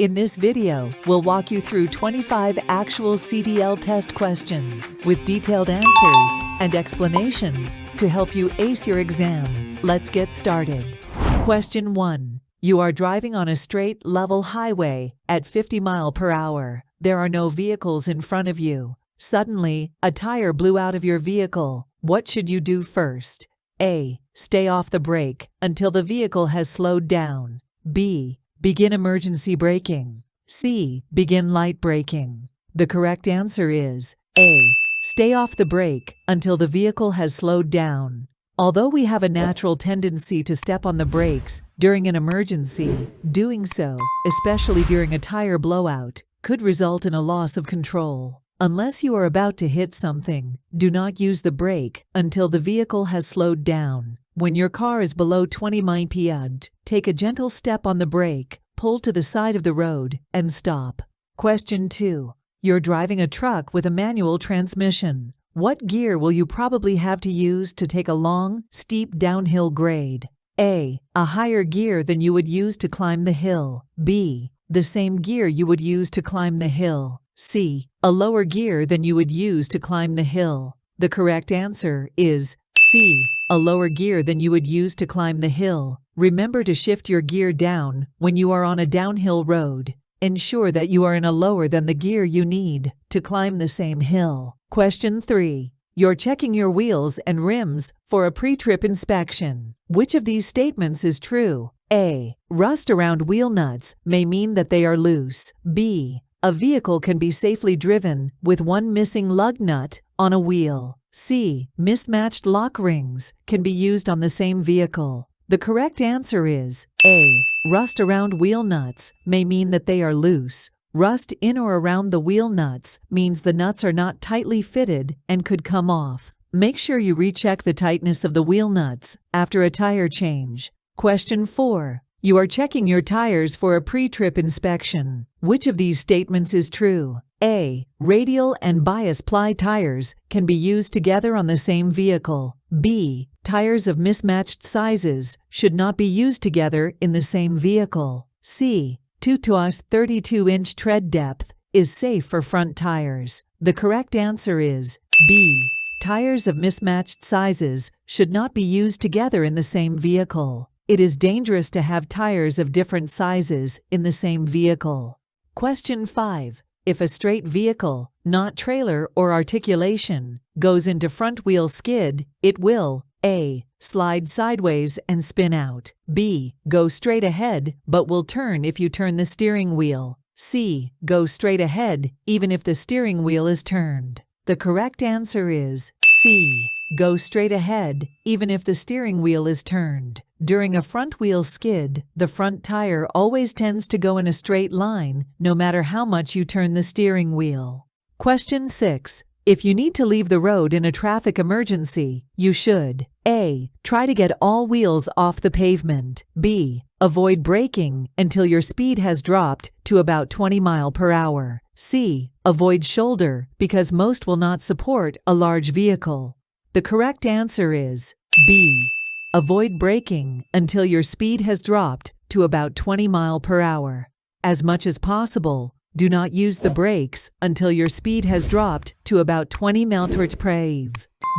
In this video, we'll walk you through 25 actual CDL test questions with detailed answers and explanations to help you ace your exam. Let's get started. Question 1. You are driving on a straight, level highway at 50 miles per hour. There are no vehicles in front of you. Suddenly, a tire blew out of your vehicle. What should you do first? A. Stay off the brake until the vehicle has slowed down. B. Begin emergency braking. C. Begin light braking. The correct answer is A. Stay off the brake until the vehicle has slowed down. Although we have a natural tendency to step on the brakes during an emergency, doing so, especially during a tire blowout, could result in a loss of control. Unless you are about to hit something, do not use the brake until the vehicle has slowed down. When your car is below 20 mph, take a gentle step on the brake, pull to the side of the road, and stop. Question 2. You're driving a truck with a manual transmission. What gear will you probably have to use to take a long, steep downhill grade? A. A higher gear than you would use to climb the hill. B. The same gear you would use to climb the hill. C. A lower gear than you would use to climb the hill. The correct answer is C. A lower gear than you would use to climb the hill. Remember to shift your gear down when you are on a downhill road. Ensure that you are in a lower than the gear you need to climb the same hill. Question 3. You're checking your wheels and rims for a pre-trip inspection. Which of these statements is true? A. Rust around wheel nuts may mean that they are loose. B. A vehicle can be safely driven with one missing lug nut on a wheel. C. Mismatched lock rings can be used on the same vehicle. The correct answer is A. Rust around wheel nuts may mean that they are loose. Rust in or around the wheel nuts means the nuts are not tightly fitted and could come off. Make sure you recheck the tightness of the wheel nuts after a tire change. Question 4. You are checking your tires for a pre-trip inspection. Which of these statements is true? A. Radial and bias ply tires can be used together on the same vehicle. B. Tires of mismatched sizes should not be used together in the same vehicle. C. 2 to 32-inch tread depth is safe for front tires. The correct answer is B. Tires of mismatched sizes should not be used together in the same vehicle. It is dangerous to have tires of different sizes in the same vehicle. Question 5. If a straight vehicle, not trailer or articulation, goes into front wheel skid, it will A. Slide sideways and spin out. B. Go straight ahead but will turn if you turn the steering wheel. C. Go straight ahead even if the steering wheel is turned. The correct answer is C. Go straight ahead even if the steering wheel is turned. During a front wheel skid, the front tire always tends to go in a straight line no matter how much you turn the steering wheel. Question 6. If you need to leave the road in a traffic emergency, you should A. Try to get all wheels off the pavement. B. Avoid braking until your speed has dropped to about 20 miles per hour. C. Avoid shoulder because most will not support a large vehicle. The correct answer is B. Avoid braking until your speed has dropped to about 20 miles per hour. As much as possible, do not use the brakes until your speed has dropped to about 20 mph per hour.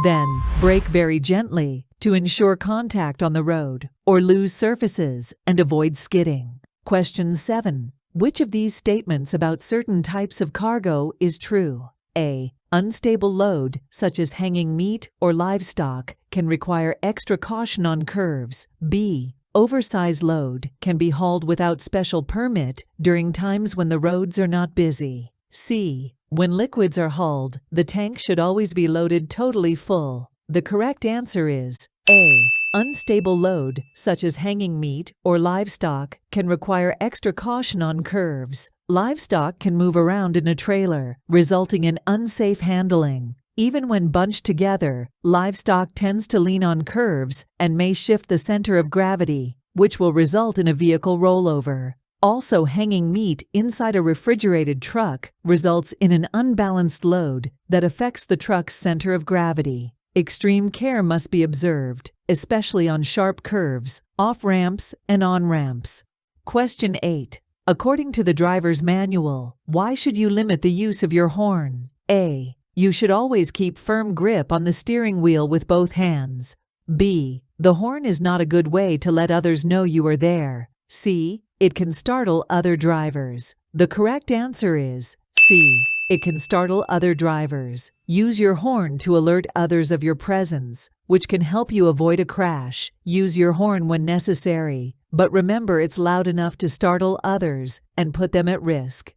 Then, brake very gently to ensure contact on the road or loose surfaces and avoid skidding. Question 7. Which of these statements about certain types of cargo is true? A. Unstable load, such as hanging meat or livestock, can require extra caution on curves. B. Oversized load can be hauled without special permit during times when the roads are not busy. C. When liquids are hauled, the tank should always be loaded totally full. The correct answer is A. Unstable load, such as hanging meat or livestock, can require extra caution on curves. Livestock can move around in a trailer, resulting in unsafe handling. Even when bunched together, livestock tends to lean on curves and may shift the center of gravity, which will result in a vehicle rollover. Also, hanging meat inside a refrigerated truck results in an unbalanced load that affects the truck's center of gravity. Extreme care must be observed, especially on sharp curves, off-ramps, and on-ramps. Question 8. According to the driver's manual, why should you limit the use of your horn? A. You should always keep firm grip on the steering wheel with both hands. B. The horn is not a good way to let others know you are there. C. It can startle other drivers. The correct answer is C. It can startle other drivers. Use your horn to alert others of your presence, which can help you avoid a crash. Use your horn when necessary, but remember it's loud enough to startle others and put them at risk.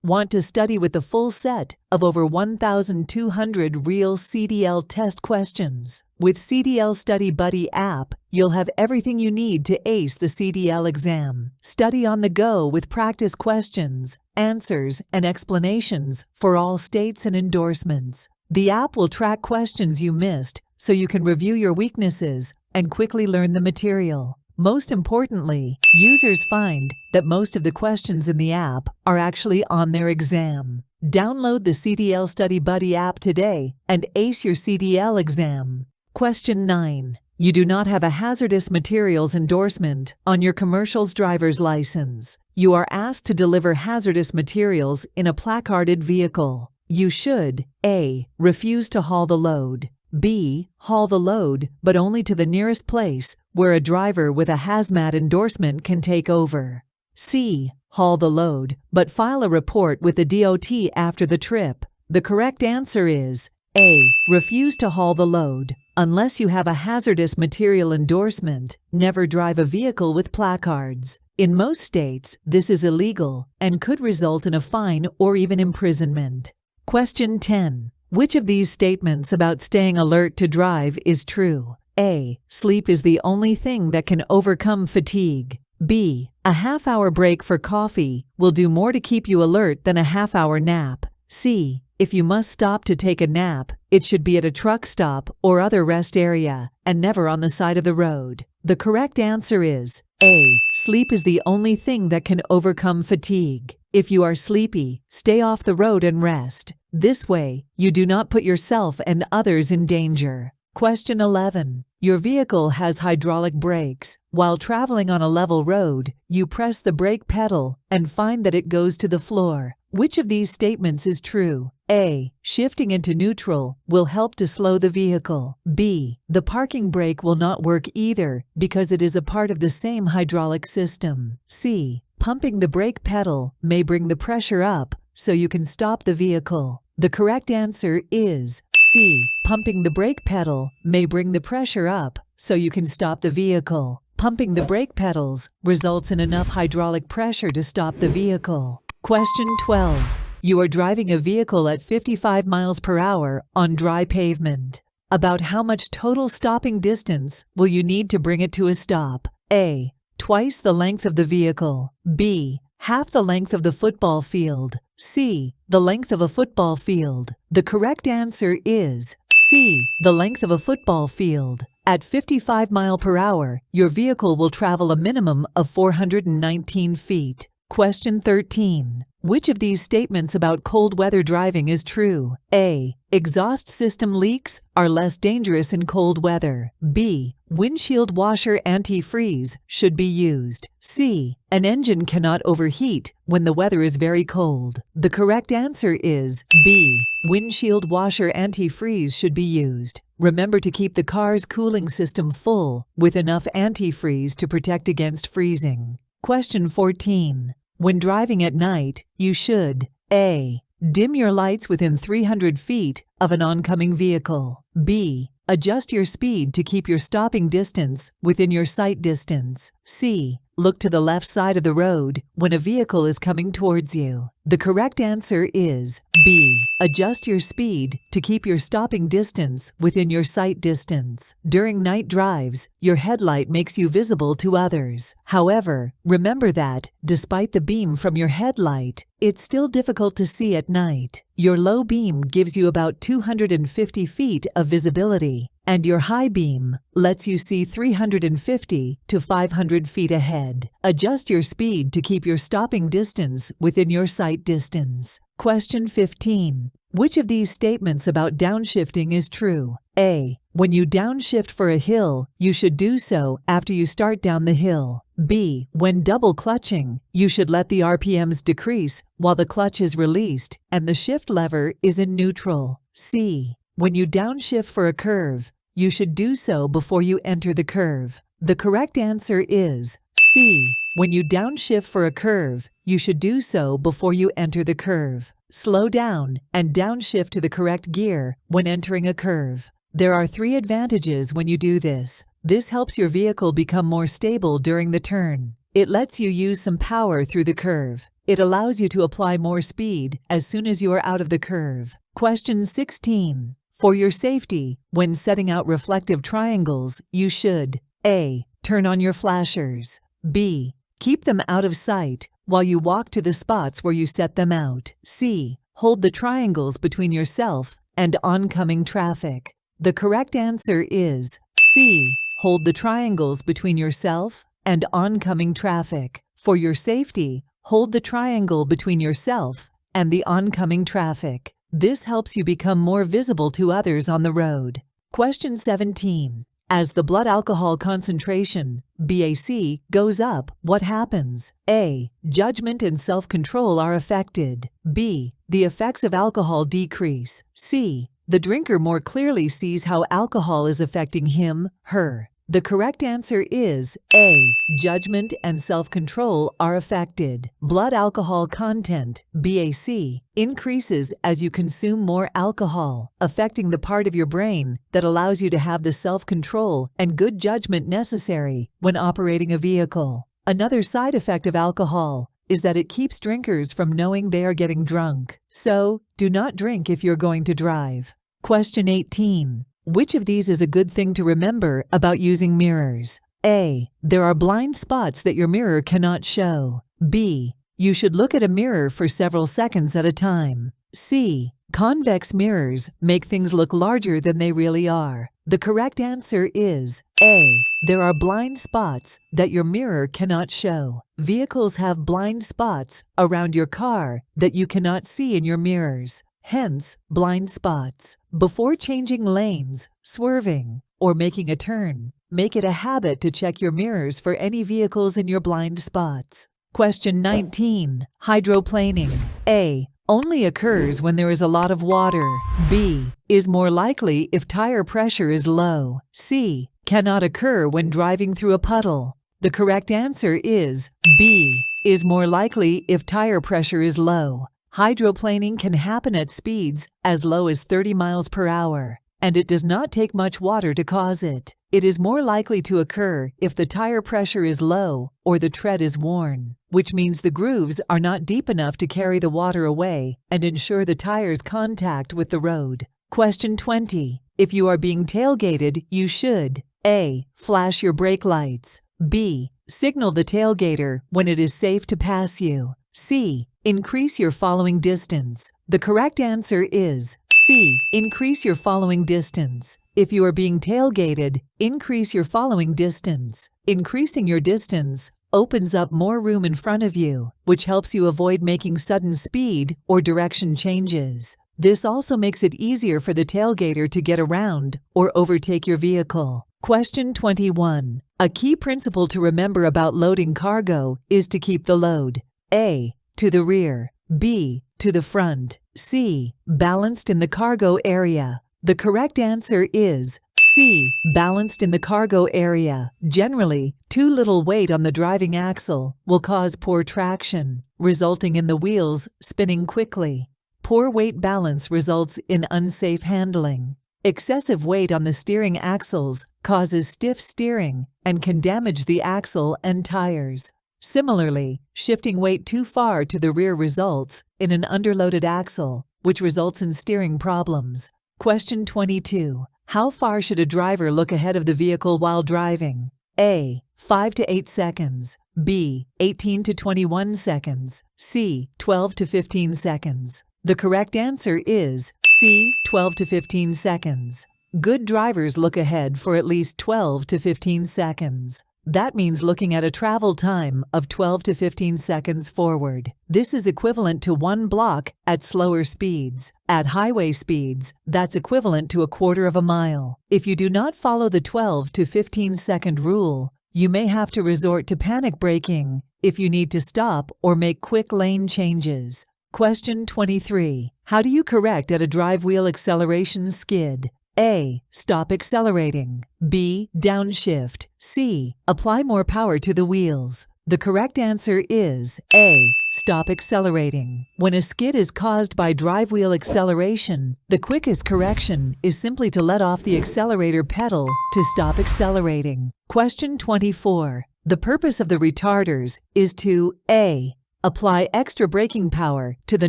Want to study with the full set of over 1,200 real CDL test questions? With CDL Study Buddy app, you'll have everything you need to ace the CDL exam. Study on the go with practice questions, answers, and explanations for all states and endorsements. The app will track questions you missed so you can review your weaknesses and quickly learn the material. Most importantly, users find that most of the questions in the app are actually on their exam. Download the CDL Study Buddy app today and ace your CDL exam. Question 9. You do not have a hazardous materials endorsement on your commercial's driver's license. You are asked to deliver hazardous materials in a placarded vehicle. You should A. Refuse to haul the load. B. Haul the load, but only to the nearest place where a driver with a hazmat endorsement can take over. C. Haul the load, but file a report with the DOT after the trip. The correct answer is A. Refuse to haul the load. Unless you have a hazardous material endorsement, never drive a vehicle with placards. In most states, this is illegal and could result in a fine or even imprisonment. Question 10. Which of these statements about staying alert to drive is true? A. Sleep is the only thing that can overcome fatigue. B. A half-hour break for coffee will do more to keep you alert than a half-hour nap. C. If you must stop to take a nap, it should be at a truck stop or other rest area, and never on the side of the road. The correct answer is A. Sleep is the only thing that can overcome fatigue. If you are sleepy, stay off the road and rest. This way, you do not put yourself and others in danger. Question 11. Your vehicle has hydraulic brakes. While traveling on a level road, you press the brake pedal and find that it goes to the floor. Which of these statements is true? A. Shifting into neutral will help to slow the vehicle. B. The parking brake will not work either because it is a part of the same hydraulic system. C. Pumping the brake pedal may bring the pressure up so you can stop the vehicle. The correct answer is C. Pumping the brake pedal may bring the pressure up so you can stop the vehicle. Pumping the brake pedals results in enough hydraulic pressure to stop the vehicle. Question 12. You are driving a vehicle at 55 miles per hour on dry pavement. About how much total stopping distance will you need to bring it to a stop? A. Twice the length of the vehicle. B. Half the length of the football field. C. The length of a football field. The correct answer is C. The length of a football field. At 55 miles per hour, your vehicle will travel a minimum of 419 feet. Question 13. Which of these statements about cold weather driving is true? A. Exhaust system leaks are less dangerous in cold weather. B. Windshield washer antifreeze should be used. C. An engine cannot overheat when the weather is very cold. The correct answer is B. Windshield washer antifreeze should be used. Remember to keep the car's cooling system full with enough antifreeze to protect against freezing. Question 14. When driving at night, you should A. Dim your lights within 300 feet of an oncoming vehicle. B. Adjust your speed to keep your stopping distance within your sight distance. C. Look to the left side of the road when a vehicle is coming towards you. The correct answer is B. Adjust your speed to keep your stopping distance within your sight distance. During night drives, your headlight makes you visible to others. However, remember that, despite the beam from your headlight, it's still difficult to see at night. Your low beam gives you about 250 feet of visibility, and your high beam lets you see 350 to 500 feet ahead. Adjust your speed to keep your stopping distance within your sight distance. Question 15. Which of these statements about downshifting is true? A. When you downshift for a hill, you should do so after you start down the hill. B. When double clutching, you should let the RPMs decrease while the clutch is released and the shift lever is in neutral. C. When you downshift for a curve, you should do so before you enter the curve. The correct answer is C. When you downshift for a curve, you should do so before you enter the curve. Slow down and downshift to the correct gear when entering a curve. There are 3 advantages when you do this. This helps your vehicle become more stable during the turn. It lets you use some power through the curve. It allows you to apply more speed as soon as you are out of the curve. Question 16. For your safety, when setting out reflective triangles, you should A. Turn on your flashers. B. Keep them out of sight while you walk to the spots where you set them out. C. Hold the triangles between yourself and oncoming traffic. The correct answer is C. Hold the triangles between yourself and oncoming traffic. For your safety, hold the triangle between yourself and the oncoming traffic. This helps you become more visible to others on the road. Question 17. As the blood alcohol concentration, BAC, goes up, what happens? A. Judgment and self-control are affected. B. The effects of alcohol decrease. C. The drinker more clearly sees how alcohol is affecting him, her. The correct answer is A. Judgment and self-control are affected. Blood alcohol content, BAC, increases as you consume more alcohol, affecting the part of your brain that allows you to have the self-control and good judgment necessary when operating a vehicle. Another side effect of alcohol is that it keeps drinkers from knowing they are getting drunk. So, do not drink if you're going to drive. Question 18. Which of these is a good thing to remember about using mirrors? A. There are blind spots that your mirror cannot show. B. You should look at a mirror for several seconds at a time. C. Convex mirrors make things look larger than they really are. The correct answer is A. There are blind spots that your mirror cannot show. Vehicles have blind spots around your car that you cannot see in your mirrors. Hence, blind spots. Before changing lanes, swerving, or making a turn, make it a habit to check your mirrors for any vehicles in your blind spots. Question 19. Hydroplaning. A. Only occurs when there is a lot of water. B. Is more likely if tire pressure is low. C. Cannot occur when driving through a puddle. The correct answer is B. Is more likely if tire pressure is low. Hydroplaning can happen at speeds as low as 30 miles per hour, and it does not take much water to cause it. It is more likely to occur if the tire pressure is low or the tread is worn, which means the grooves are not deep enough to carry the water away and ensure the tire's contact with the road. Question 20. If you are being tailgated, you should A. Flash your brake lights. B. Signal the tailgater when it is safe to pass you. C. Increase your following distance. The correct answer is C. Increase your following distance. If you are being tailgated, increase your following distance. Increasing your distance opens up more room in front of you, which helps you avoid making sudden speed or direction changes. This also makes it easier for the tailgater to get around or overtake your vehicle. Question 21. A key principle to remember about loading cargo is to keep the load A. To the rear. B. To the front. C. Balanced in the cargo area. The correct answer is C. Balanced in the cargo area. Generally, too little weight on the driving axle will cause poor traction, resulting in the wheels spinning quickly. Poor weight balance results in unsafe handling. Excessive weight on the steering axles causes stiff steering and can damage the axle and tires. Similarly, shifting weight too far to the rear results in an underloaded axle, which results in steering problems. Question 22. How far should a driver look ahead of the vehicle while driving? A. 5 to 8 seconds. B. 18 to 21 seconds. C. 12 to 15 seconds. The correct answer is C. 12 to 15 seconds. Good drivers look ahead for at least 12 to 15 seconds. That means looking at a travel time of 12 to 15 seconds forward. This is equivalent to 1 block at slower speeds. At highway speeds, that's equivalent to 1/4 of a mile. If you do not follow the 12 to 15 second rule, you may have to resort to panic braking if you need to stop or make quick lane changes. Question 23. How do you correct at a drive wheel acceleration skid? A. Stop accelerating. B. Downshift. C. Apply more power to the wheels. The correct answer is A. Stop accelerating. When a skid is caused by drive wheel acceleration, the quickest correction is simply to let off the accelerator pedal to stop accelerating. Question 24. The purpose of the retarders is to A. Apply extra braking power to the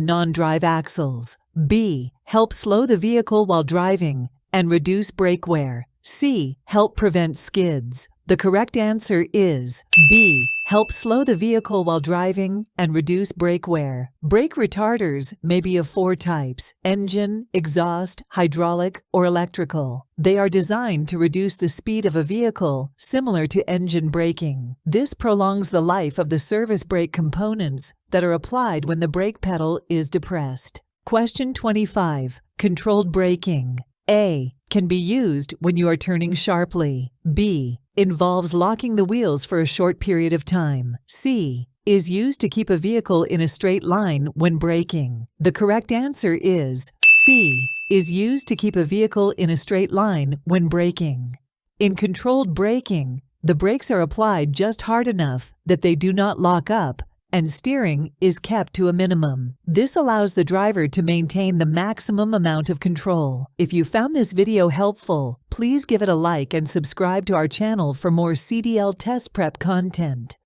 non-drive axles. B. Help slow the vehicle while driving and reduce brake wear. C. Help prevent skids. The correct answer is B. Help slow the vehicle while driving and reduce brake wear. Brake retarders may be of 4 types: engine, exhaust, hydraulic, or electrical. They are designed to reduce the speed of a vehicle, similar to engine braking. This prolongs the life of the service brake components that are applied when the brake pedal is depressed. Question 25. Controlled braking. A. Can be used when you are turning sharply. B. Involves locking the wheels for a short period of time. C. Is used to keep a vehicle in a straight line when braking. The correct answer is C. Is used to keep a vehicle in a straight line when braking. In controlled braking, the brakes are applied just hard enough that they do not lock up, and steering is kept to a minimum. This allows the driver to maintain the maximum amount of control. If you found this video helpful, please give it a like and subscribe to our channel for more CDL test prep content.